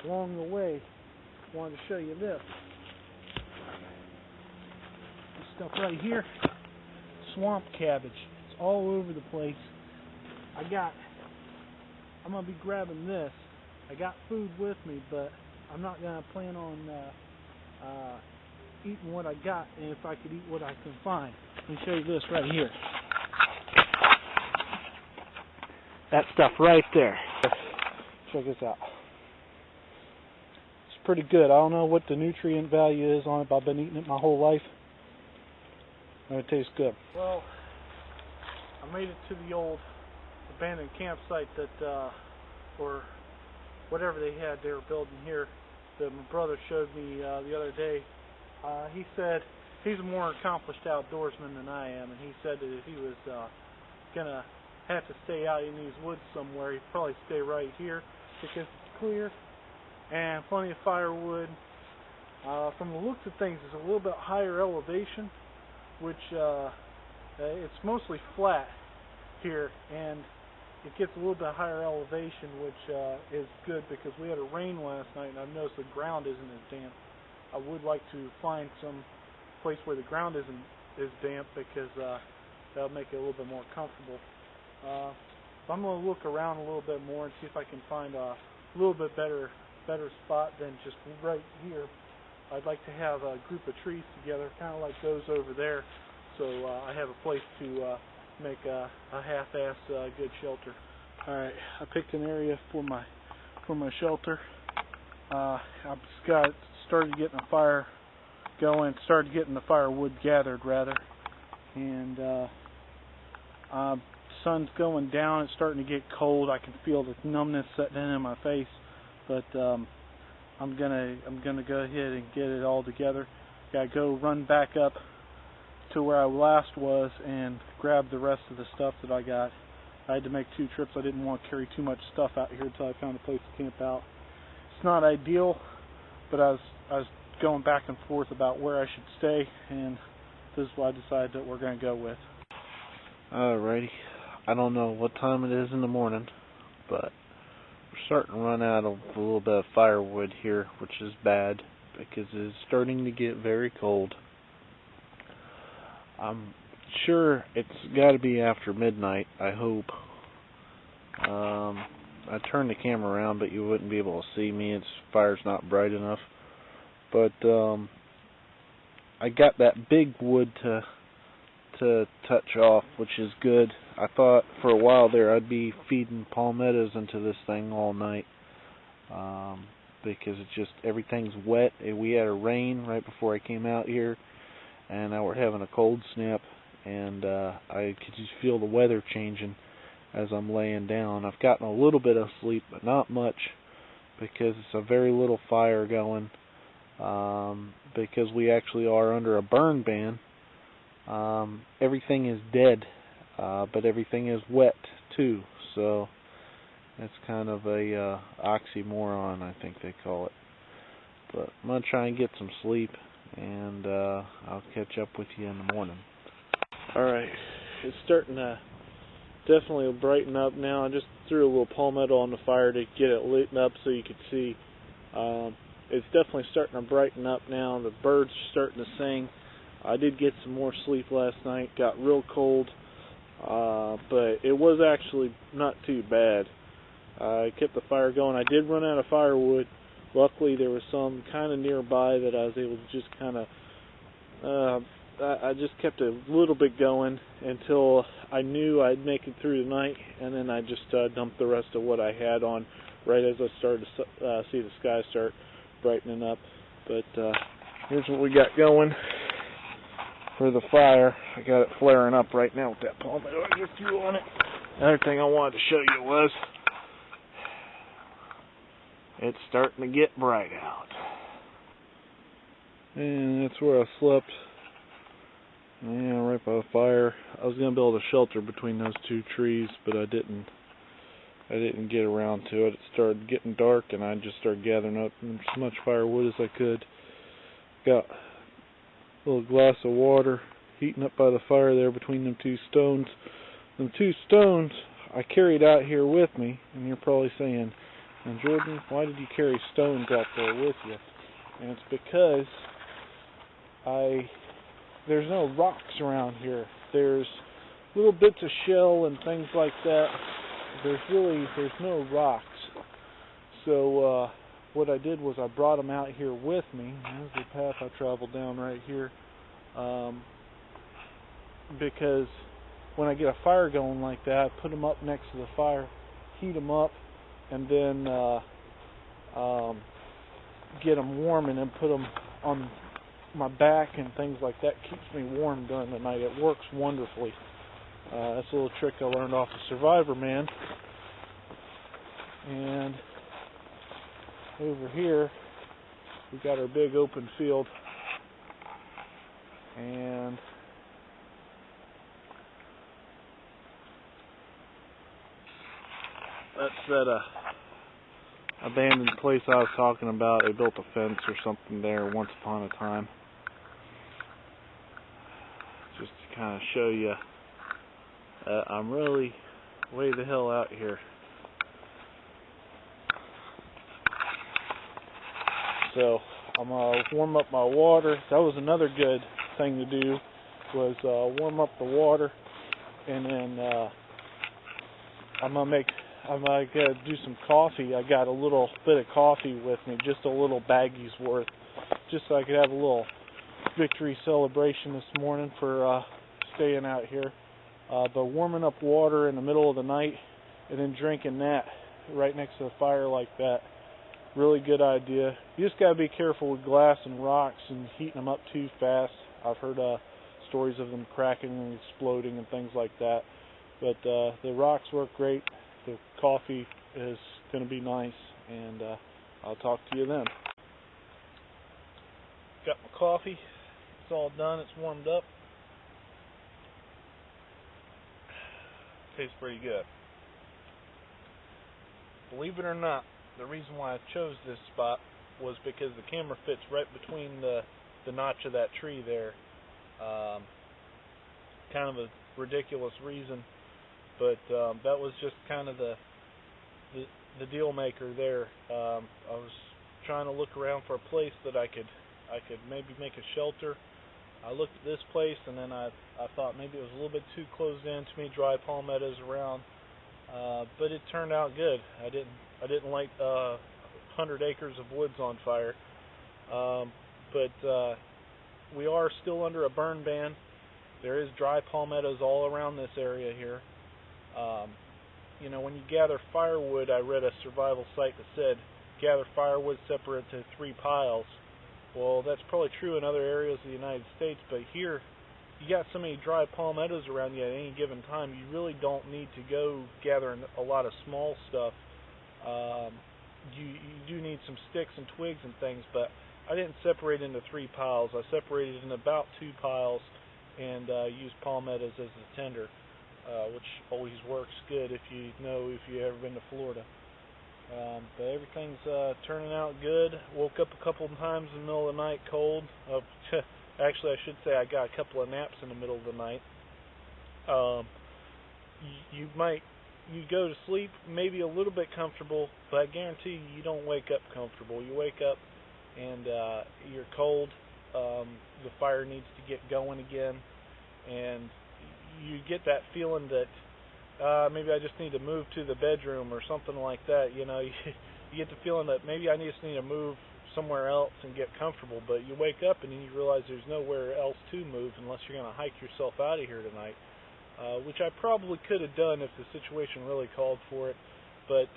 along the way, I wanted to show you this. This stuff right here, swamp cabbage. It's all over the place. I'm going to be grabbing this. I got food with me, but I'm not going to plan on eating what I got, and if I could eat what I can find. Let me show you this right here. That stuff right there. Check this out. It's pretty good. I don't know what the nutrient value is on it, but I've been eating it my whole life. And it tastes good. Well, I made it to the old abandoned campsite that, or whatever they were building here, that my brother showed me the other day. He said he's a more accomplished outdoorsman than I am, and he said that if he was going to have to stay out in these woods somewhere, he'd probably stay right here because it's clear and plenty of firewood. From the looks of things, it's a little bit higher elevation, which it's mostly flat here, and it gets a little bit higher elevation, which is good because we had a rain last night, and I've noticed the ground isn't as damp. I would like to find some place where the ground isn't as damp because that'll make it a little bit more comfortable. I'm going to look around a little bit more and see if I can find a little bit better spot than just right here. I'd like to have a group of trees together, kind of like those over there, so I have a place to make a half-ass good shelter. All right, I picked an area for my shelter. I've started getting a fire going, started getting the firewood gathered rather, and sun's going down. It's starting to get cold. I can feel the numbness setting in my face, but I'm gonna go ahead and get it all together. Gotta go run back up to where I last was and grab the rest of the stuff that I got. I had to make 2 trips. I didn't want to carry too much stuff out here until I found a place to camp out. It's not ideal, but I was going back and forth about where I should stay, and this is what I decided that we're going to go with. Alrighty. I don't know what time it is in the morning, but we're starting to run out of a little bit of firewood here, which is bad because it's starting to get very cold. I'm sure it's got to be after midnight, I hope. I turned the camera around, but you wouldn't be able to see me. Its fire's not bright enough. But I got that big wood to touch off, which is good. I thought for a while there I'd be feeding palmettos into this thing all night because it's just everything's wet. We had a rain right before I came out here, and now we're having a cold snap, and I could just feel the weather changing as I'm laying down. I've gotten a little bit of sleep, but not much because it's a very little fire going because we actually are under a burn ban. Everything is dead, but everything is wet too, so it's kind of a oxymoron, I think they call it. But I'm going to try and get some sleep, and I'll catch up with you in the morning. Alright, it's starting to definitely brighten up now. I just threw a little palmetto on the fire to get it lit up so you could see. It's definitely starting to brighten up now. The birds are starting to sing. I did get some more sleep last night. Got real cold, but it was actually not too bad. I kept the fire going. I did run out of firewood. Luckily, there was some kind of nearby that I was able to just kind of, I just kept a little bit going until I knew I'd make it through the night, and then I just dumped the rest of what I had on right as I started to see the sky start brightening up. But here's what we got going for the fire. I got it flaring up right now with that palmetto. I get fuel on it. Another thing I wanted to show you was it's starting to get bright out. And that's where I slept. Yeah, right by the fire. I was gonna build a shelter between those 2 trees, but I didn't get around to it. It started getting dark, and I just started gathering up as much firewood as I could. Got a little glass of water heating up by the fire there between them 2 stones. Them 2 stones I carried out here with me, and you're probably saying, And Jordan, why did you carry stones out there with you? And it's because there's no rocks around here. There's little bits of shell and things like that. There's no rocks. So what I did was I brought them out here with me. There's the path I traveled down right here. Because when I get a fire going like that, I put them up next to the fire, heat them up, and then get them warm, and then put them on my back and things like that. Keeps me warm during the night. It works wonderfully. That's a little trick I learned off of Survivorman. And over here we got our big open field, and that's that abandoned place I was talking about. They built a fence or something there once upon a time. Just to kind of show you, I'm really way the hell out here. So I'm going to warm up my water. That was another good thing to do, was warm up the water, and then I'm going to do some coffee. I got a little bit of coffee with me, just a little baggie's worth, just so I could have a little victory celebration this morning for staying out here. But warming up water in the middle of the night and then drinking that right next to the fire like that, really good idea. You just got to be careful with glass and rocks and heating them up too fast. I've heard stories of them cracking and exploding and things like that. But the rocks work great. The coffee is going to be nice, and I'll talk to you then. Got my coffee. It's all done. It's warmed up. Tastes pretty good. Believe it or not, the reason why I chose this spot was because the camera fits right between the notch of that tree there. Kind of a ridiculous reason, but that was just kind of the deal maker there. I was trying to look around for a place that I could maybe make a shelter. I looked at this place, and then I thought maybe it was a little bit too closed in to me, dry palmettos around. But it turned out good. I didn't light 100 acres of woods on fire. But we are still under a burn ban. There is dry palmettos all around this area here. You know, when you gather firewood, I read a survival site that said gather firewood, separate to 3 piles. Well, that's probably true in other areas of the United States, but here you got so many dry palmettos around you at any given time, you really don't need to go gather a lot of small stuff. You do need some sticks and twigs and things, but I didn't separate into 3 piles. I separated in about 2 piles and used palmettos as the tinder, which always works good if you've ever been to Florida. But everything's turning out good. Woke up a couple of times in the middle of the night cold. Actually, I should say I got a couple of naps in the middle of the night. You go to sleep maybe a little bit comfortable, but I guarantee you don't wake up comfortable. You wake up and you're cold. The fire needs to get going again, and you get that feeling that maybe I just need to move to the bedroom or something like that. You know, you get the feeling that maybe I just need to move somewhere else and get comfortable, but you wake up and then you realize there's nowhere else to move unless you're going to hike yourself out of here tonight, which I probably could have done if the situation really called for it, but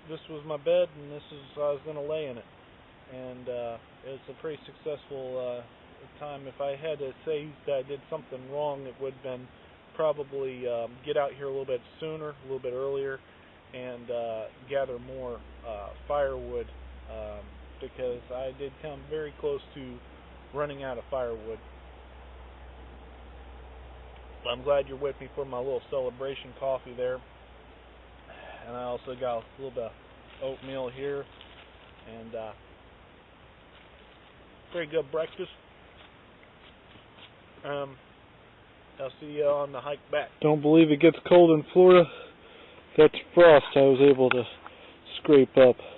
this was my bed, and I was going to lay in it, and it was a pretty successful time. If I had to say that I did something wrong, it would have been probably get out here a little bit sooner, a little bit earlier, and gather more firewood, because I did come very close to running out of firewood. But I'm glad you're with me for my little celebration coffee there. And I also got a little bit of oatmeal here, and very good breakfast. I'll see you on the hike back. Don't believe it gets cold in Florida. That's frost I was able to scrape up